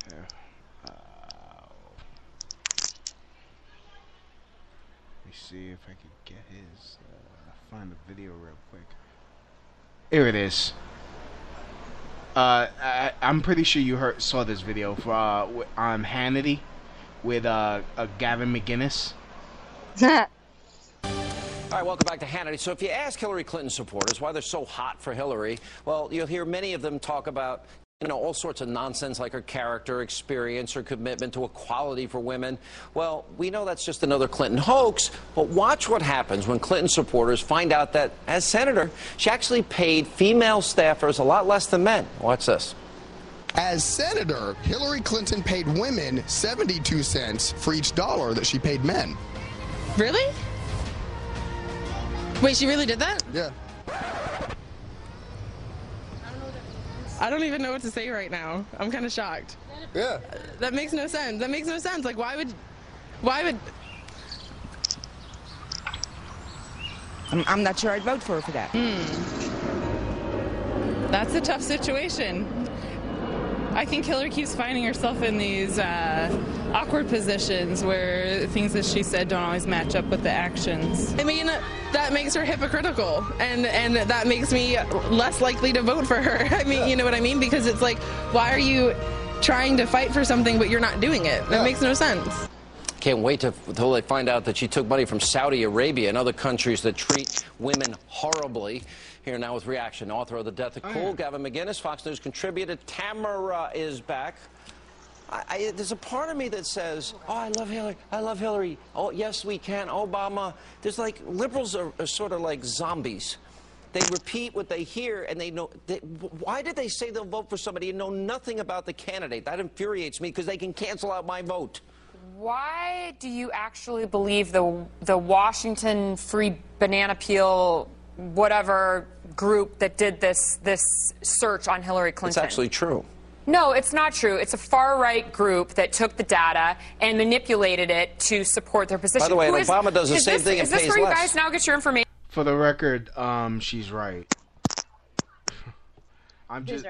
Here. Let me see if I can get his. Find the video real quick. Here it is. I'm pretty sure you saw this video on Hannity with Gavin McInnes. All right, welcome back to Hannity. So if you ask Hillary Clinton supporters why they're so hot for Hillary, well, you'll hear many of them talk about, all sorts of nonsense like her character, experience, her commitment to equality for women. Well, we know that's just another Clinton hoax, but watch what happens when Clinton supporters find out that, as senator, she actually paid female staffers a lot less than men. Watch this. As senator, Hillary Clinton paid women 72 cents for each dollar that she paid men. Really? Wait, she really did that? Yeah. I don't even know what to say right now. I'm kind of shocked. Yeah. That makes no sense. That makes no sense. Like, why would... I'm not sure I'd vote for her for that. That's a tough situation. I think Hillary keeps finding herself in these awkward positions where things that she said don't always match up with the actions. I mean, that makes her hypocritical, and that makes me less likely to vote for her. I mean, you know what I mean? Because it's like, why are you trying to fight for something but you're not doing it? That makes no sense. Can't wait until they find out that she took money from Saudi Arabia and other countries that treat women horribly. Here now with reaction, author of The Death of Cool, Gavin McInnes, Fox News contributor. Tamara is back. There's a part of me that says, oh, I love Hillary. I love Hillary. Oh, yes, we can. Obama. There's like, liberals are sort of like zombies. They repeat what they hear, and they know. Why did they say they'll vote for somebody and know nothing about the candidate? That infuriates me, because they can cancel out my vote. Why do you actually believe the Washington Free Banana Peel whatever group that did this search on Hillary Clinton? It's actually true. No, it's not true. It's a far-right group that took the data and manipulated it to support their position. By the way, Obama does the same thing and pays less. Is this where you guys now get your information? For the record, she's right. I'm just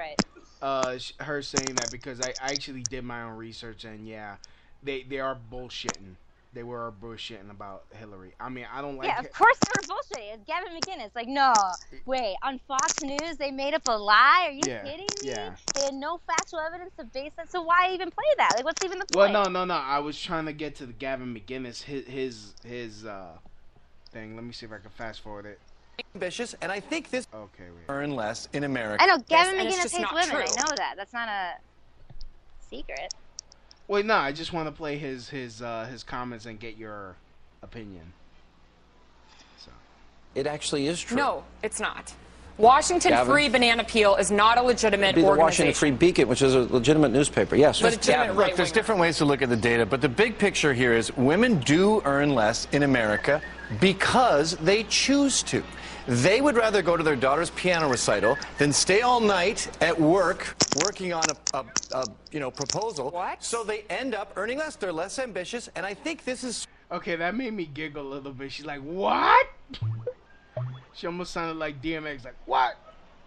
her saying that because I actually did my own research, and yeah, they are bullshitting. They were bullshitting about Hillary. I mean, I don't like. Yeah, of course they were bullshitting. It's Gavin McInnes. Like, no, wait, on Fox News they made up a lie. Are you kidding me? Yeah. They had no factual evidence to base that. So why even play that? Like, what's even the point? Well, no. I was trying to get to the Gavin McInnes his thing. Let me see if I can fast forward it. Ambitious, and I think this wait. Earn less in America. I know Gavin McInnes hates women. True. I know that. That's not a secret. Wait, no, I just want to play his comments and get your opinion. So. It actually is true. No, it's not. Washington Free Banana Peel is not a legitimate organization. The Washington Free Beacon, which is a legitimate newspaper. Yes. Look, there's different ways to look at the data, but the big picture here is women do earn less in America because they choose to. They would rather go to their daughter's piano recital than stay all night at work working on a proposal. What? So they end up earning less. They're less ambitious, and I think this is... Okay, that made me giggle a little bit. She's like, what? She almost sounded like DMX, like, what?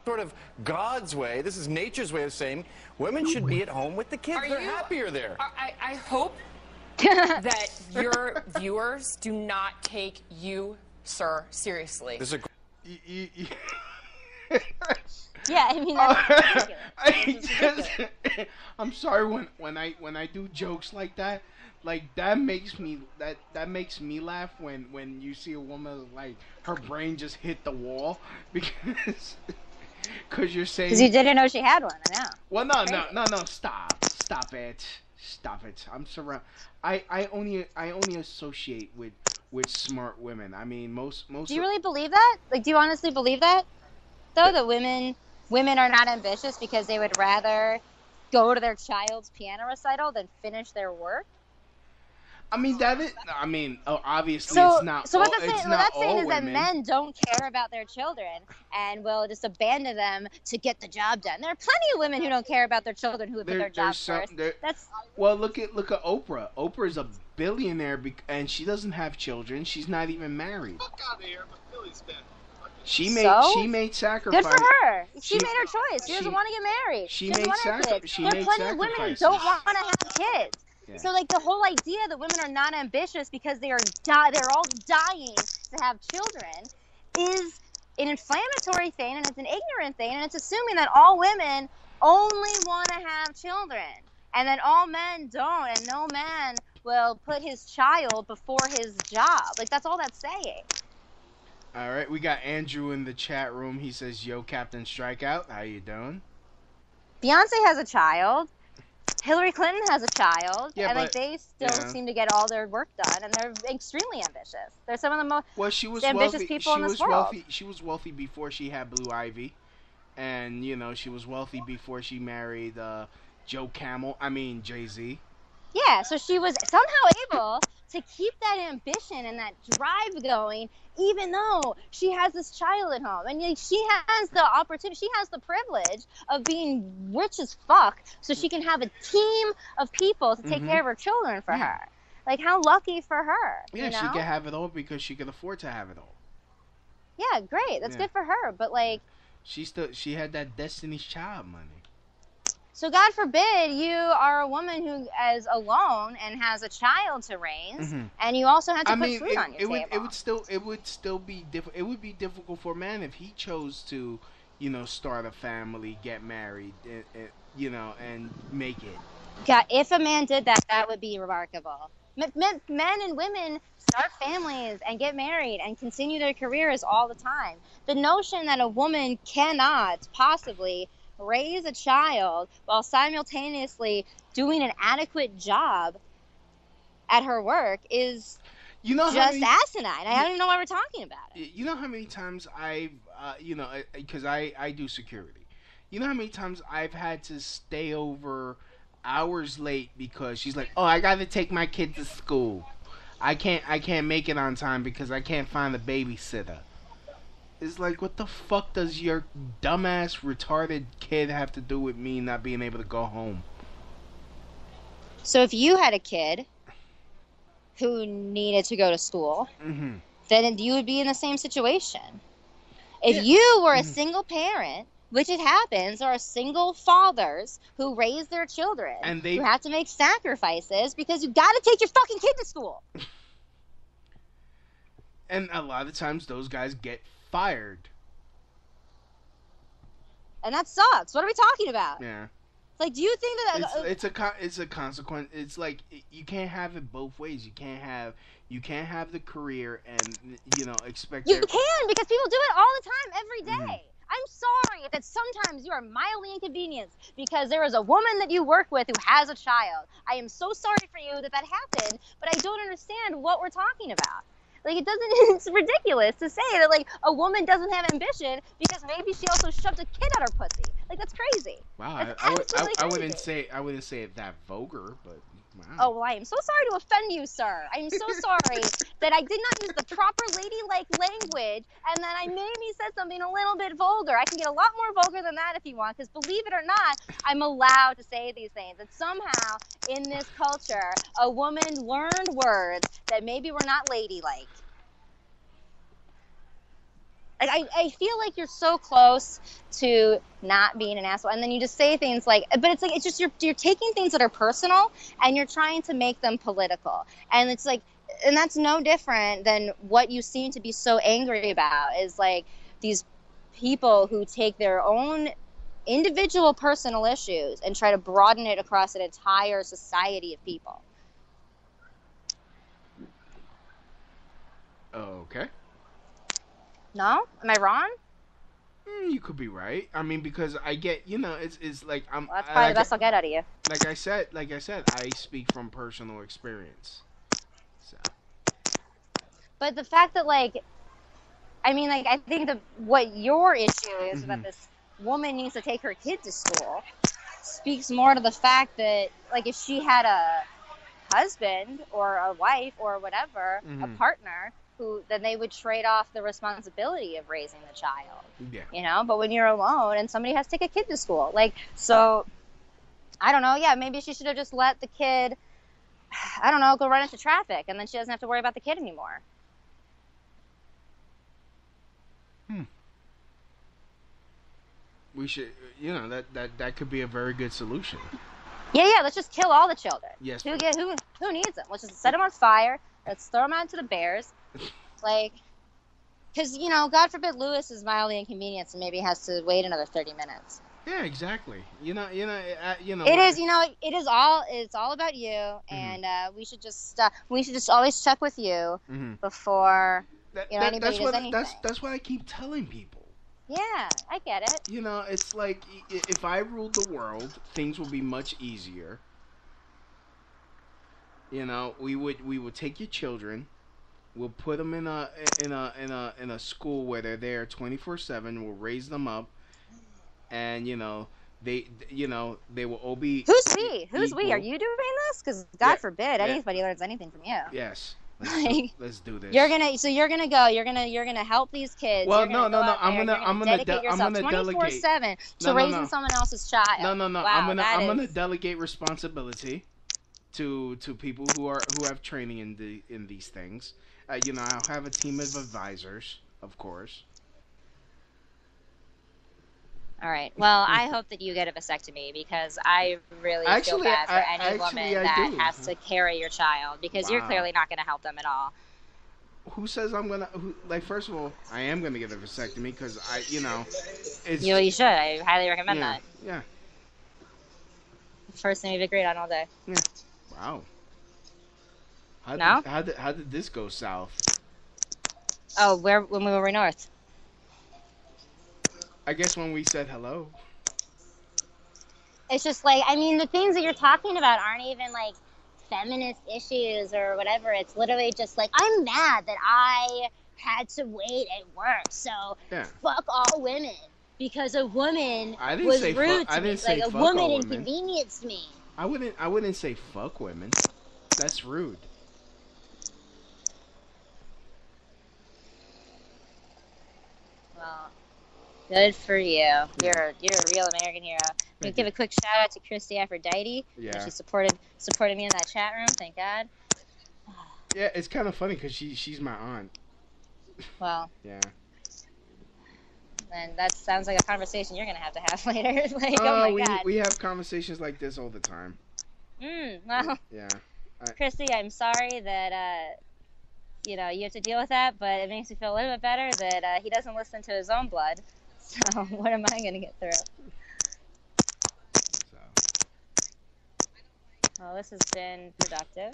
Sort of God's way. This is nature's way of saying women should be at home with the kids. They're happier there. I hope that your viewers do not take you, sir, seriously. This is Yeah, I mean that's ridiculous. I'm sorry when I do jokes like that. Like that makes me laugh when you see a woman like her brain just hit the wall because you're saying because you didn't know she had one. I know. Well, no, stop it. I'm surrounded. I only associate with smart women. I mean, most. Do you really believe that? Like, do you honestly believe that? Though that women are not ambitious because they would rather go to their child's piano recital than finish their work. I mean obviously so, it's not. So what that's saying is women. that men don't care about their children and will just abandon them to get the job done. There are plenty of women who don't care about their children who would put their jobs first. Well, look at Oprah. Oprah's a billionaire and she doesn't have children. She's not even married. Fuck out of here, but Philly's been. She made sacrifices. Good for her. She made her choice. She doesn't want to get married. She made sacrifices. There are plenty of women who don't want to have kids. Yeah. So, like, the whole idea that women are not ambitious because they're all dying to have children is an inflammatory thing, and it's an ignorant thing, and it's assuming that all women only want to have children, and that all men don't, and no man will put his child before his job. Like, that's all that's saying. All right, we got Andrew in the chat room. He says, "Yo, Captain Strikeout, how you doing?" Beyonce has a child. Hillary Clinton has a child, and like they still seem to get all their work done, and they're extremely ambitious. They're some of the most ambitious people in this world. She was wealthy before she had Blue Ivy, and she was wealthy before she married Jay-Z. Yeah, so she was somehow able to keep that ambition and that drive going, even though she has this child at home. And she has the opportunity, she has the privilege of being rich as fuck, so she can have a team of people to take care of her children for her. Like, how lucky for her. Yeah, she can have it all because she can afford to have it all. Yeah, great. That's good for her. But, like... She had that Destiny's Child money. So God forbid you are a woman who is alone and has a child to raise, and you also have to put food on your table. It would still be difficult. It would be difficult for a man if he chose to, start a family, get married, and make it. God, if a man did that, that would be remarkable. Men and women start families and get married and continue their careers all the time. The notion that a woman cannot possibly raise a child while simultaneously doing an adequate job at her work is asinine. I don't even know why we're talking about it. You know how many times I've, because I do security. You know how many times I've had to stay over hours late because she's like, "Oh, I got to take my kid to school. I can't make it on time because I can't find a babysitter." It's like, what the fuck does your dumbass, retarded kid have to do with me not being able to go home? So if you had a kid who needed to go to school, then you would be in the same situation. If you were a single parent, which it happens, or single fathers who raise their children, and who have to make sacrifices because you got to take your fucking kid to school. And a lot of times those guys get fired. And that sucks. What are we talking about? Yeah. Like, do you think that it's a consequence? It's like you can't have it both ways. You can't have the career and expect. You can, because people do it all the time, every day. I'm sorry that sometimes you are mildly inconvenienced because there is a woman that you work with who has a child. I am so sorry for you that happened, but I don't understand what we're talking about. Like, it's ridiculous to say that, like, a woman doesn't have ambition because maybe she also shoved a kid out her pussy. Like, that's crazy. Wow, I wouldn't say it that vulgar, but wow. Oh, well, I am so sorry to offend you, sir. I am so sorry that I did not use the proper ladylike language and that I maybe said something a little bit vulgar. I can get a lot more vulgar than that if you want, because believe it or not, I'm allowed to say these things. And somehow, in this culture, a woman learned words that maybe were not ladylike. Like, I feel like you're so close to not being an asshole, and then you just say things like, but it's just you're taking things that are personal and you're trying to make them political, and it's like, and that's no different than what you seem to be so angry about is like these people who take their own individual personal issues and try to broaden it across an entire society of people. Okay. No? Am I wrong? You could be right. I mean, because I get, it's like I'm. Well, that's probably the best I'll get out of you. Like I said, I speak from personal experience. So. But the fact that, like, I mean, like, I think what your issue is that this woman needs to take her kid to school speaks more to the fact that, like, if she had a husband or a wife or whatever, a partner, then they would trade off the responsibility of raising the child. Yeah. But when you're alone and somebody has to take a kid to school, like, so I don't know. Yeah, maybe she should have just let the kid, I don't know, go run into traffic, and then she doesn't have to worry about the kid anymore. We should, that could be a very good solution. Yeah. Let's just kill all the children. Yes. Who needs them? Let's just set them on fire. Let's throw them out to the bears. Like, because, God forbid Lewis is mildly inconvenienced and maybe has to wait another 30 minutes. Yeah, exactly. It's all about you, and we should just always check with you before anybody does anything. That's what I keep telling people. Yeah, I get it. It's like if I ruled the world, things would be much easier. We would take your children, we'll put them in a school where they're there 24/7. We'll raise them up, and they will all be. Who's we? Who's we? Are you doing this? Because God forbid anybody learns anything from you. Yes. Let's do this. You're gonna help these kids. Well, no. I'm gonna dedicate yourself 24/7 to raising someone else's child. No. Wow, I'm gonna delegate responsibility to people who have training in these things. I'll have a team of advisors, of course. All right. Well, I hope that you get a vasectomy, because I really feel bad for any woman that has to carry your child, because you're clearly not going to help them at all. Who says I'm gonna? First of all, I am gonna get a vasectomy because it's. You should. I highly recommend that. Yeah. First thing we've agreed on all day. Yeah. Wow. How did this go south? Oh, when we were north. I guess when we said hello. It's just like, I mean, the things that you're talking about aren't even like feminist issues or whatever. It's literally just like, I'm mad that I had to wait at work, so fuck all women because a woman was rude to me. Like, a woman inconvenienced me. I wouldn't say fuck women. That's rude. Well, good for you. You're a real American hero. I'm gonna give a quick shout out to Christy Aphrodite. Yeah. She supported me in that chat room. Thank God. Yeah, it's kind of funny because she's my aunt. Well. Yeah. And that sounds like a conversation you're gonna have later. Like, oh my God. We have conversations like this all the time. Well. Yeah. Christy, I'm sorry that you have to deal with that, but it makes me feel a little bit better that he doesn't listen to his own blood. So what am I gonna get through? Well, this has been productive.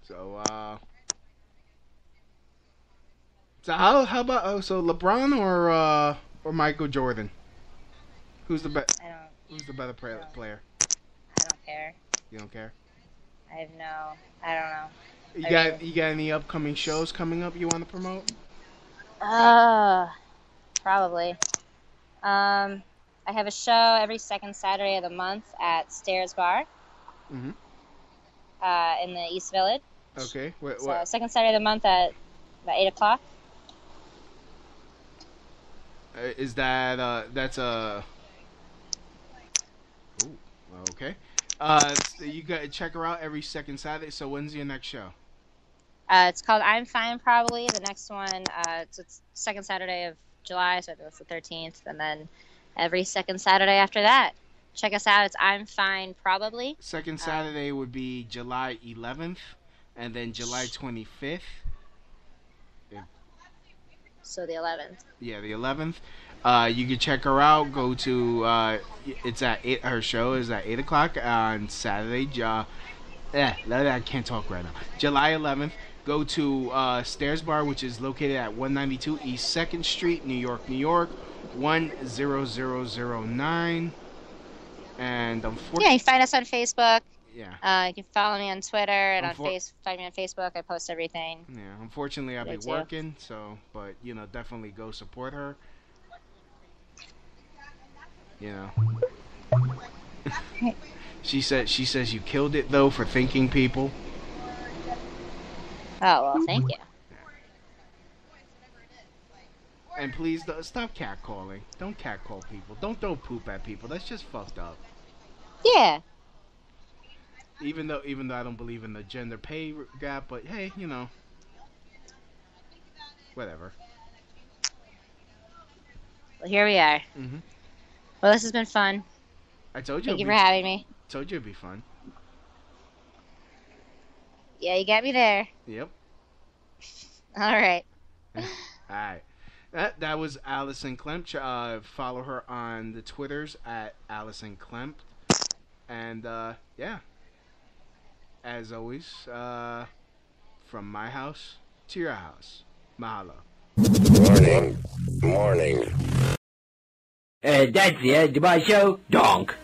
So how about LeBron or Michael Jordan? Who's the better player? I don't care. You don't care? I don't know. You got any upcoming shows coming up you want to promote? Probably. I have a show every second Saturday of the month at Stairs Bar. In the East Village. Okay. So second Saturday of the month at about 8 o'clock. Is that's a... Ooh, okay. You got check her out every second Saturday. So when's your next show? It's called I'm Fine Probably. The next one, it's second Saturday of July, so it's the 13th, and then every second Saturday after that. Check us out. It's I'm Fine Probably. Second Saturday would be July 11th, and then July 25th. So the 11th. Yeah, the 11th. You can check her out. Go to it's at 8. Her show is at 8 o'clock on Saturday. I can't talk right now. July 11th. Go to Stairs Bar, which is located at 192 East 2nd Street, New York, New York, 10009. And unfortunately, yeah, you can find us on Facebook. Yeah. You can follow me on Twitter and find me on Facebook. I post everything. Yeah. Unfortunately, I'll be working, but definitely go support her. She says you killed it though for thinking people. Oh well, thank you. And please stop catcalling. Don't catcall people. Don't throw poop at people. That's just fucked up. Yeah. Even though I don't believe in the gender pay gap, but hey, whatever. Well, here we are. Mm-hmm. Well, this has been fun. I told you. Thank you for having me. Told you it'd be fun. Yeah, you got me there. Yep. All right. All right. That was Alison Klemp. Follow her on the Twitters at Alison Klemp. And yeah. As always, from my house to your house. Mahalo. Morning. That's the end of my show. Donk.